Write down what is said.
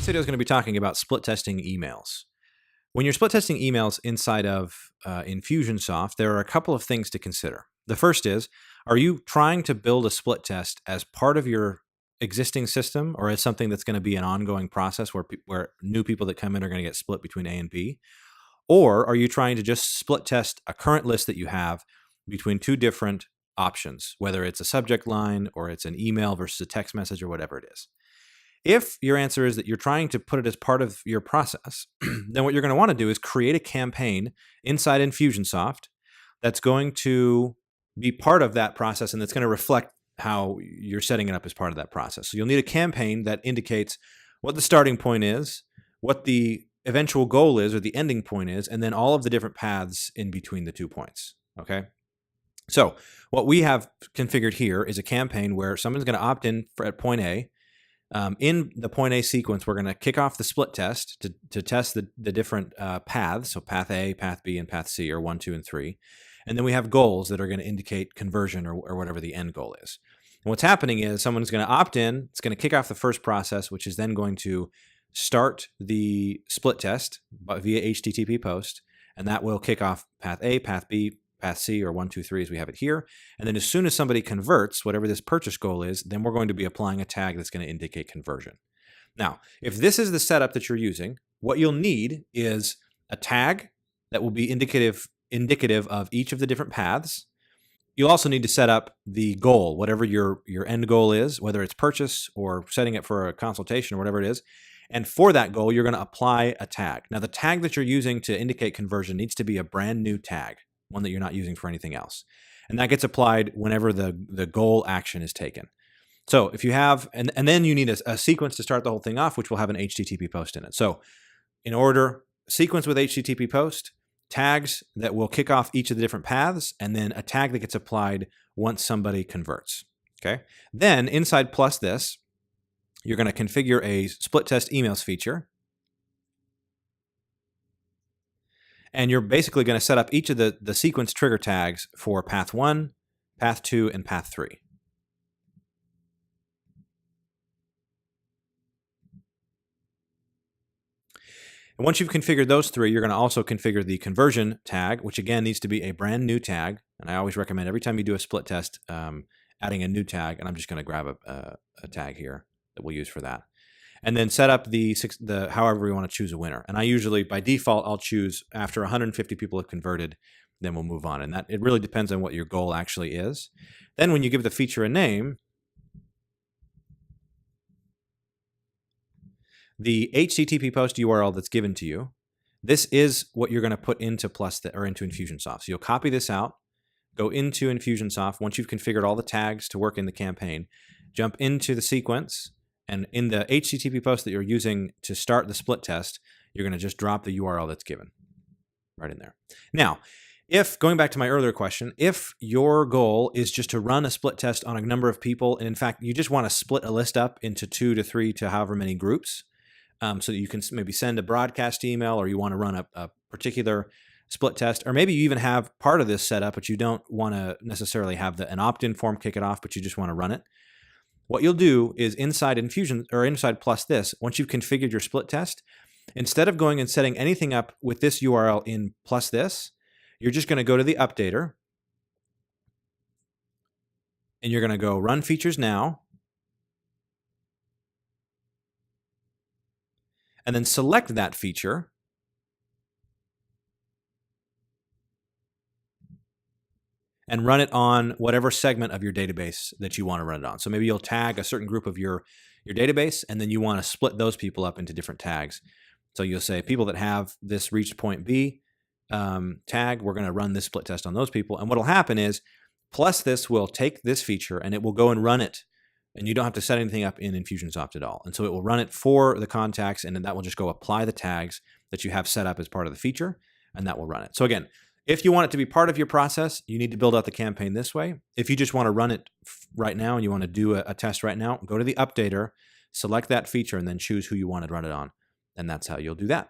video is going to be talking about split testing emails. When you're split testing emails inside of Infusionsoft, there are a couple of things to consider. The first is, are you trying to build a split test as part of your existing system, or as something that's going to be an ongoing process where new people that come in are going to get split between A and B? Or are you trying to just split test a current list that you have between two different options, whether it's a subject line or it's an email versus a text message or whatever it is? If your answer is that you're trying to put it as part of your process, then what you're going to want to do is create a campaign inside Infusionsoft that's going to be part of that process and that's going to reflect how you're setting it up as part of that process. So you'll need a campaign that indicates what the starting point is, what the eventual goal is or the ending point is, and then all of the different paths in between the 2 points. Okay. So what we have configured here is a campaign where someone's going to opt in at point A. In the point A sequence, we're going to kick off the split test to test the different paths. So path A, path B, and path C are 1, 2, and 3. And then we have goals that are going to indicate conversion or whatever the end goal is. And what's happening is someone's going to opt in. It's going to kick off the first process, which is then going to start the split test via HTTP post. And that will kick off path A, path B, path C, or 1, 2, 3 as we have it here. And then as soon as somebody converts, whatever this purchase goal is, then we're going to be applying a tag that's going to indicate conversion. Now, if this is the setup that you're using, what you'll need is a tag that will be indicative of each of the different paths. You'll also need to set up the goal, whatever your end goal is, whether it's purchase or setting it for a consultation or whatever it is. And for that goal, you're going to apply a tag. Now, the tag that you're using to indicate conversion needs to be a brand new tag, one that you're not using for anything else. And that gets applied whenever the goal action is taken. So if you have, and then you need a sequence to start the whole thing off, which will have an HTTP post in it. So in order, sequence with HTTP post, tags that will kick off each of the different paths, and then a tag that gets applied once somebody converts. Okay. Then inside plus this, you're going to configure a split test emails feature. And you're basically going to set up each of the sequence trigger tags for path 1, path 2, and path 3. And once you've configured those 3, you're going to also configure the conversion tag, which again needs to be a brand new tag. And I always recommend every time you do a split test, adding a new tag. And I'm just going to grab a tag here that we'll use for that. And then set up the however we want to choose a winner. And I usually, by default, I'll choose after 150 people have converted, then we'll move on. And that it really depends on what your goal actually is. Then when you give the feature a name, the HTTP post URL that's given to you, this is what you're going to put into into Infusionsoft. So you'll copy this out, go into Infusionsoft. Once you've configured all the tags to work in the campaign, jump into the sequence. And in the HTTP post that you're using to start the split test, you're going to just drop the URL that's given right in there. Now, going back to my earlier question, if your goal is just to run a split test on a number of people, and in fact, you just want to split a list up into 2 to 3 to however many groups, so that you can maybe send a broadcast email, or you want to run a particular split test, or maybe you even have part of this set up, but you don't want to necessarily have an opt-in form kick it off, but you just want to run it. What you'll do is inside Infusion or inside plus this, once you've configured your split test, instead of going and setting anything up with this URL in plus this, you're just going to go to the updater and you're going to go run features now. And then select that feature. And run it on whatever segment of your database that you want to run it on. So maybe you'll tag a certain group of your database, and then you want to split those people up into different tags. So you'll say people that have this reached point B tag, we're going to run this split test on those people. And what will happen is, plus this will take this feature and it will go and run it. And you don't have to set anything up in Infusionsoft at all. And so it will run it for the contacts, and then that will just go apply the tags that you have set up as part of the feature, and that will run it. So again, if you want it to be part of your process, you need to build out the campaign this way. If you just want to run it right now and you want to do a test right now, go to the updater, select that feature, and then choose who you want to run it on. And that's how you'll do that.